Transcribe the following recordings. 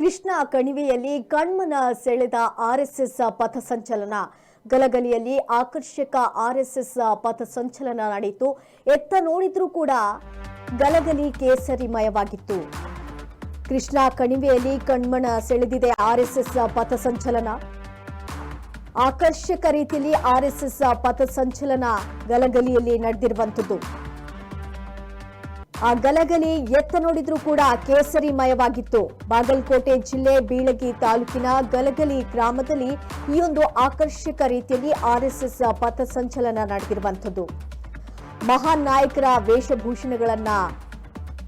ಕೃಷ್ಣಾ ಕಣಿವೆಯಲ್ಲಿ ಕಣ್ಮನ ಸೆಳೆದ ಆರ್ಎಸ್ಎಸ್ ಪಥಸಂಚಲನ. ಗಲಗಲಿಯಲ್ಲಿ ಆಕರ್ಷಕ ಆರ್ಎಸ್ಎಸ್ ಪಥಸಂಚಲನ ನಡೆಯಿತು. ಎತ್ತ ನೋಡಿದ್ರೂ ಕೂಡ ಗಲಗಲಿ ಕೇಸರಿಮಯವಾಗಿತ್ತು. ಕೃಷ್ಣಾ ಕಣಿವೆಯಲ್ಲಿ ಕಣ್ಮನ ಸೆಳೆದಿದೆ ಆರ್ಎಸ್ಎಸ್ ಪಥಸಂಚಲನ. ಆಕರ್ಷಕ ರೀತಿಯಲ್ಲಿ ಆರ್ಎಸ್ಎಸ್ ಪಥಸಂಚಲನ ಗಲಗಲಿಯಲ್ಲಿ ನಡೆದಿರುವಂಥದ್ದು. ಆ ಗಲಗಲಿ ಎತ್ತ ನೋಡಿದ್ರೂ ಕೂಡ ಕೇಸರಿಮಯವಾಗಿತ್ತು. ಬಾಗಲಕೋಟೆ ಜಿಲ್ಲೆ ಬೀಳಗಿ ತಾಲೂಕಿನ ಗಲಗಲಿ ಗ್ರಾಮದಲ್ಲಿ ಈ ಒಂದು ಆಕರ್ಷಕ ರೀತಿಯಲ್ಲಿ ಆರ್ಎಸ್ಎಸ್ ಪಥಸಂಚಲನ ನಡೆದಿರುವಂಥದ್ದು. ಮಹಾನ್ ನಾಯಕರ ವೇಷಭೂಷಣಗಳನ್ನ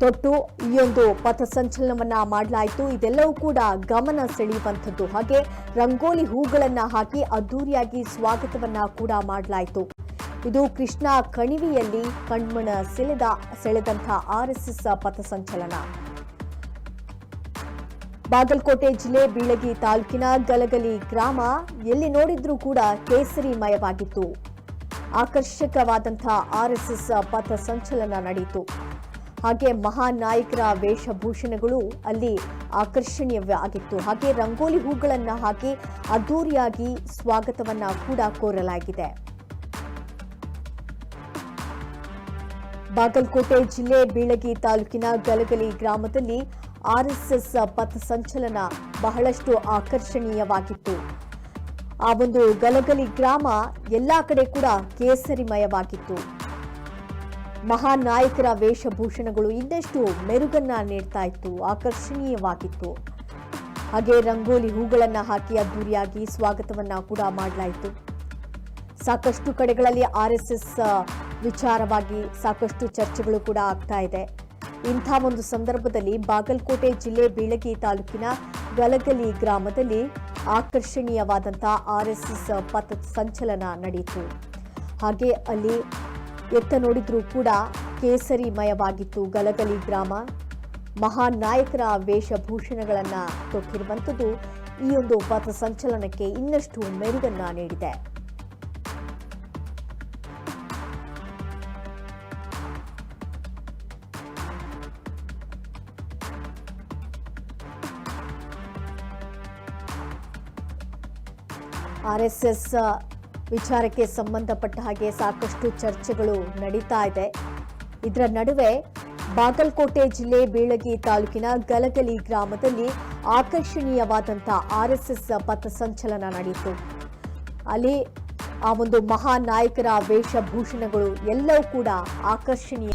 ತೊಟ್ಟು ಈ ಒಂದು ಪಥಸಂಚಲನವನ್ನ ಮಾಡಲಾಯಿತು. ಇದೆಲ್ಲವೂ ಕೂಡ ಗಮನ ಸೆಳೆಯುವಂಥದ್ದು. ಹಾಗೆ ರಂಗೋಲಿ ಹೂಗಳನ್ನ ಹಾಕಿ ಅದ್ದೂರಿಯಾಗಿ ಸ್ವಾಗತವನ್ನ ಕೂಡ ಮಾಡಲಾಯಿತು. ಇದು ಕೃಷ್ಣಾ ಕಣಿವೆಯಲ್ಲಿ ಕಣ್ಮನ ಸೆಳೆದಂತಹ ಆರ್ಎಸ್ಎಸ್ ಪಥಸಂಚಲನ. ಬಾಗಲಕೋಟೆ ಜಿಲ್ಲೆ ಬೀಳಗಿ ತಾಲೂಕಿನ ಗಲಗಲಿ ಗ್ರಾಮ ಎಲ್ಲಿ ನೋಡಿದ್ರೂ ಕೂಡ ಕೇಸರಿಮಯವಾಗಿತ್ತು. ಆಕರ್ಷಕವಾದಂತಹ ಆರ್ಎಸ್ಎಸ್ ಪಥಸಂಚಲನ ನಡೆಯಿತು. ಹಾಗೆ ಮಹಾನ್ ನಾಯಕರ ವೇಷಭೂಷಣಗಳು ಅಲ್ಲಿ ಆಕರ್ಷಣೀಯವಾಗಿತ್ತು. ಹಾಗೆ ರಂಗೋಲಿ ಹೂಗಳನ್ನ ಹಾಕಿ ಅದ್ದೂರಿಯಾಗಿ ಸ್ವಾಗತವನ್ನ ಕೂಡ ಕೋರಲಾಗಿದೆ. ಬಾಗಲಕೋಟೆ ಜಿಲ್ಲೆ ಬೀಳಗಿ ತಾಲೂಕಿನ ಗಲಗಲಿ ಗ್ರಾಮದಲ್ಲಿ ಆರ್ಎಸ್ಎಸ್ ಪಥಸಂಚಲನ ಬಹಳಷ್ಟು ಆಕರ್ಷಣೀಯವಾಗಿತ್ತು. ಆ ಒಂದು ಗಲಗಲಿ ಗ್ರಾಮ ಎಲ್ಲಾ ಕಡೆ ಕೂಡ ಕೇಸರಿಮಯವಾಗಿತ್ತು. ಮಹಾನ್ ನಾಯಕರ ವೇಷಭೂಷಣಗಳು ಇನ್ನಷ್ಟು ಮೆರುಗನ್ನ ನೀಡ್ತಾ ಇತ್ತು, ಆಕರ್ಷಣೀಯವಾಗಿತ್ತು. ಹಾಗೆ ರಂಗೋಲಿ ಹೂಗಳನ್ನ ಹಾಕಿ ಅದ್ದೂರಿಯಾಗಿ ಸ್ವಾಗತವನ್ನ ಕೂಡ ಮಾಡಲಾಯಿತು. ಸಾಕಷ್ಟು ಕಡೆಗಳಲ್ಲಿ ಆರ್ಎಸ್ಎಸ್ ವಿಚಾರವಾಗಿ ಸಾಕಷ್ಟು ಚರ್ಚೆಗಳು ಕೂಡ ಆಗ್ತಾ ಇದೆ. ಇಂಥ ಒಂದು ಸಂದರ್ಭದಲ್ಲಿ ಬಾಗಲಕೋಟೆ ಜಿಲ್ಲೆ ಬೀಳಗಿ ತಾಲೂಕಿನ ಗಲಗಲಿ ಗ್ರಾಮದಲ್ಲಿ ಆಕರ್ಷಣೀಯವಾದಂತಹ ಆರ್ಎಸ್ಎಸ್ ಪಥಸಂಚಲನ ನಡೆಯಿತು. ಹಾಗೆ ಅಲ್ಲಿ ಎತ್ತ ನೋಡಿದ್ರೂ ಕೂಡ ಕೇಸರಿಮಯವಾಗಿತ್ತು ಗಲಗಲಿ ಗ್ರಾಮ. ಮಹಾನ್ ನಾಯಕರ ವೇಷಭೂಷಣಗಳನ್ನ ತೊಟ್ಟಿರುವಂಥದ್ದು ಈ ಒಂದು ಪಥಸಂಚಲನಕ್ಕೆ ಇನ್ನಷ್ಟು ಮೆರುಗನ್ನ ನೀಡಿದೆ. ಆರ್ಎಸ್ಎಸ್ ವಿಚಾರಕ್ಕೆ ಸಂಬಂಧಪಟ್ಟ ಹಾಗೆ ಸಾಕಷ್ಟು ಚರ್ಚೆಗಳು ನಡೀತಾ ಇದೆ. ಇದರ ನಡುವೆ ಬಾಗಲಕೋಟೆ ಜಿಲ್ಲೆ ಬೀಳಗಿ ತಾಲೂಕಿನ ಗಲಗಲಿ ಗ್ರಾಮದಲ್ಲಿ ಆಕರ್ಷಣೀಯವಾದಂತಹ ಆರ್ಎಸ್ಎಸ್ ಪಥಸಂಚಲನ ನಡೆಯಿತು. ಅಲ್ಲಿ ಆ ಒಂದು ಮಹಾನ್ ನಾಯಕರ ವೇಷಭೂಷಣಗಳು ಎಲ್ಲವೂ ಕೂಡ ಆಕರ್ಷಣೀಯ.